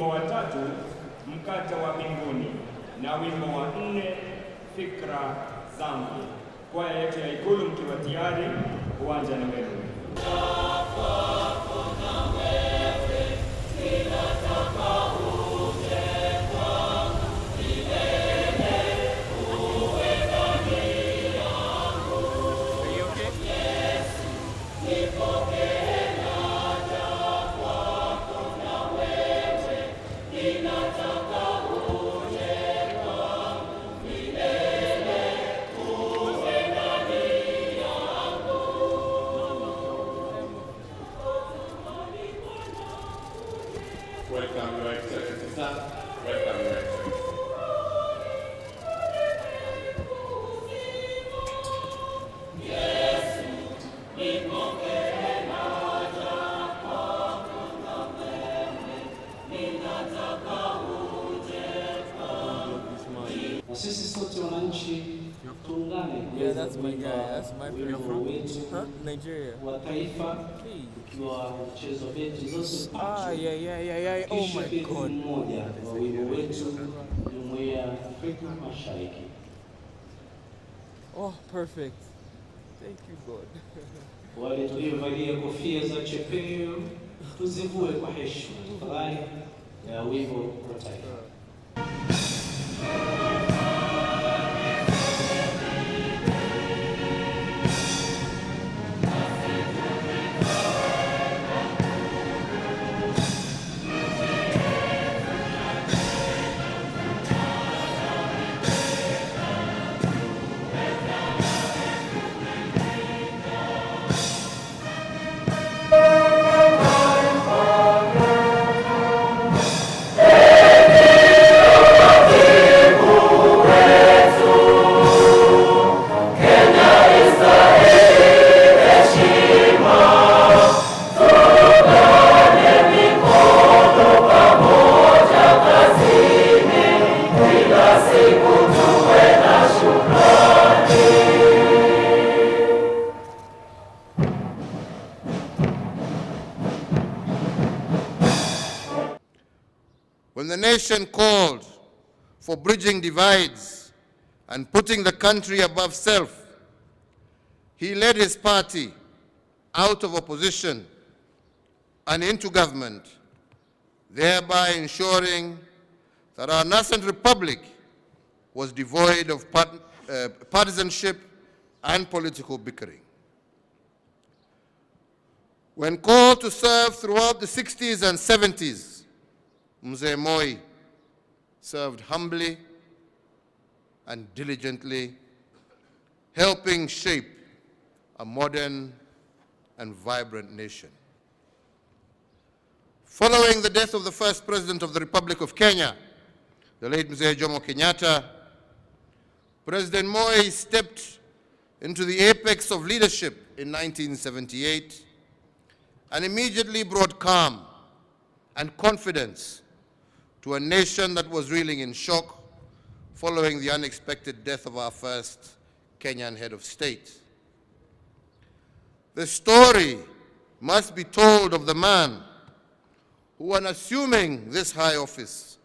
wimbo wa 3 mkate wa mbinguni, na wimbo wa 4 fikra zangu. Kwaya yetu ya Ikulu mkiwa tayari, uwanja ni wenu. Welcome, Your Excellency, sir. Welcome, Your Excellency. Na sisi sote wananchi tuungane kuweza kuimba wimbo wetu wa taifa ukiwa mchezo beti zote kisha beti mmoja wa wimbo wetu Jumuiya ya Afrika Mashariki. Oh, perfect. Thank you, God. Wale tuliovalia kofia za chepeo tuzivue kwa heshima tafadhali ya wimbo wa taifa. When the nation called for bridging divides and putting the country above self, he led his party out of opposition and into government, thereby ensuring that our nascent republic was devoid of partisanship and political bickering. When called to serve throughout the 60s and 70s, Mzee Moi served humbly and diligently, helping shape a modern and vibrant nation. Following the death of the first President of the Republic of Kenya, the late Mzee Jomo Kenyatta, President Moi stepped into the apex of leadership in 1978 and immediately brought calm and confidence to a nation that was reeling in shock following the unexpected death of our first Kenyan head of state. The story must be told of the man who, when assuming this high office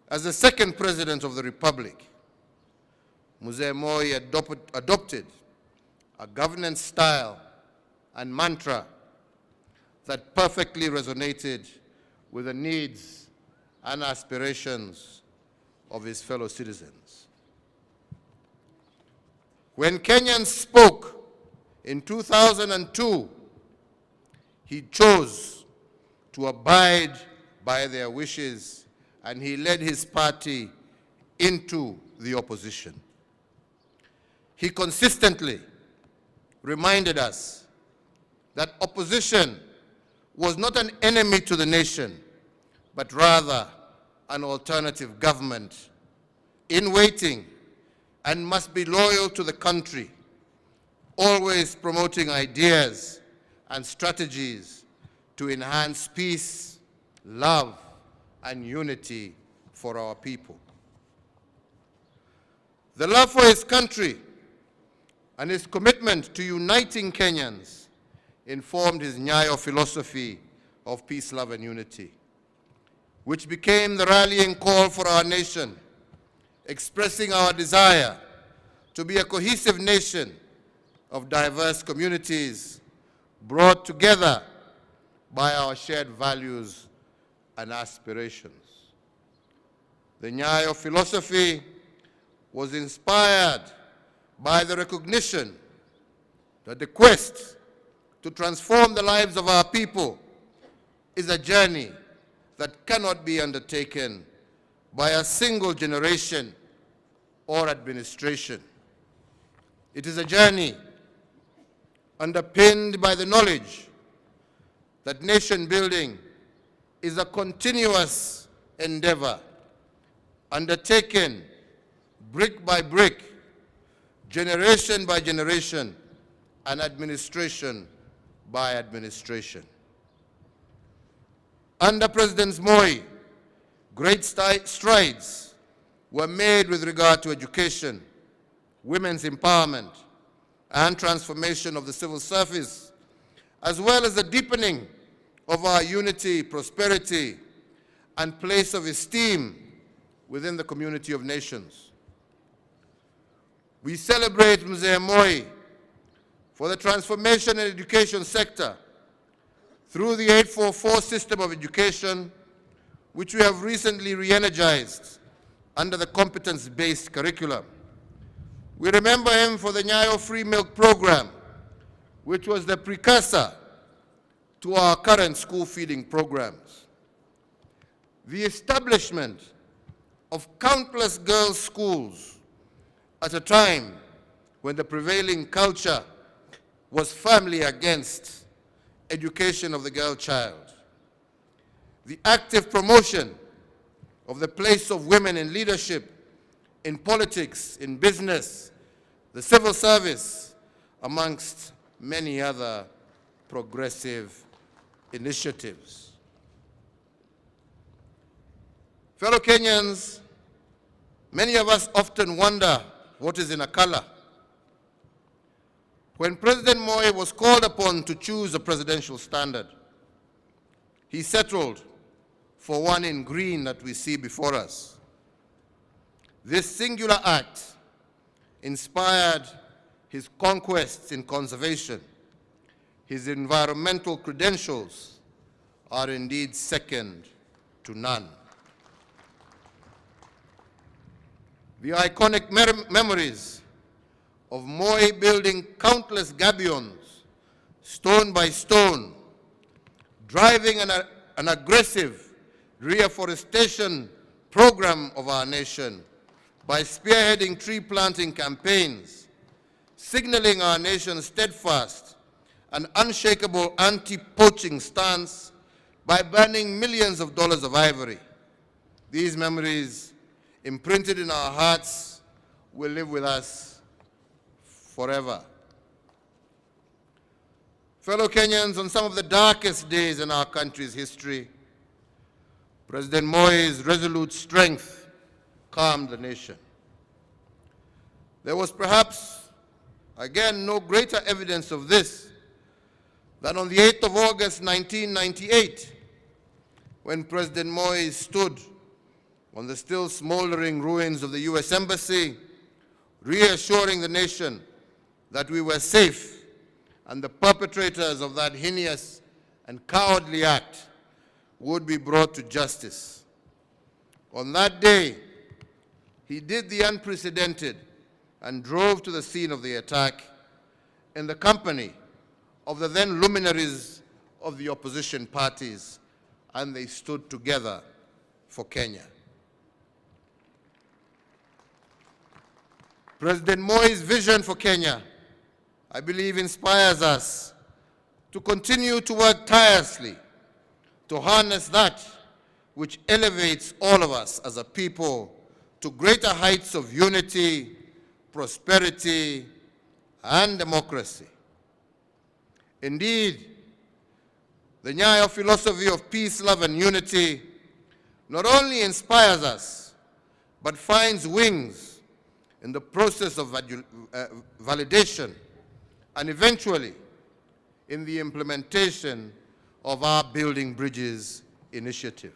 as the second president of the Republic, Mzee Moi adopted a governance style and mantra that perfectly resonated with the needs and aspirations of his fellow citizens. When Kenyans spoke in 2002, he chose to abide by their wishes, and he led his party into the opposition. He consistently reminded us that opposition was not an enemy to the nation, but rather an alternative government in waiting and must be loyal to the country, always promoting ideas and strategies to enhance peace, love, and unity for our people. The love for his country and his commitment to uniting Kenyans informed his Nyayo philosophy of peace, love, and unity. which became the rallying call for our nation, expressing our desire to be a cohesive nation of diverse communities brought together by our shared values and aspirations. The Nyayo philosophy was inspired by the recognition that the quest to transform the lives of our people is a journey that cannot be undertaken by a single generation or administration. It is a journey underpinned by the knowledge that nation building is a continuous endeavor undertaken brick by brick, generation by generation, and administration by administration. Under President Moi, great strides were made with regard to education, women's empowerment, and transformation of the civil service, as well as the deepening of our unity, prosperity, and place of esteem within the community of nations. We celebrate Mzee Moi for the transformation in the education sector through the 844 system of education, which we have recently re-energized under the competence-based curriculum. We remember him for the Nyayo free milk program, which was the precursor to our current school feeding programs. The establishment of countless girls' schools at a time when the prevailing culture was firmly against education of the girl child. The active promotion of the place of women in leadership, in politics, in business, the civil service, amongst many other progressive initiatives. Fellow Kenyans, many of us often wonder what is in a color. When President Moi was called upon to choose a presidential standard, he settled for one in green that we see before us. This singular act inspired his conquests in conservation. His environmental credentials are indeed second to none. The iconic memories of Moi building countless gabions, stone by stone, driving an aggressive reforestation program of our nation by spearheading tree planting campaigns, signaling our nation's steadfast and unshakable anti-poaching stance by burning millions of dollars of ivory. These memories, imprinted in our hearts, will live with us forever. Fellow Kenyans, on some of the darkest days in our country's history, President Moi's resolute strength calmed the nation. There was perhaps, again, no greater evidence of this than on the 8th of August 1998, when President Moi stood on the still smoldering ruins of the US Embassy, reassuring the nation that we were safe and the perpetrators of that heinous and cowardly act would be brought to justice. On that day, he did the unprecedented and drove to the scene of the attack in the company of the then luminaries of the opposition parties, and they stood together for Kenya. President Moi's vision for Kenya, I believe, inspires us to continue to work tirelessly to harness that which elevates all of us as a people to greater heights of unity, prosperity, and democracy. Indeed, the Nyayo philosophy of peace, love, and unity not only inspires us, but finds wings in the process of validation and eventually in the implementation of our Building Bridges initiative.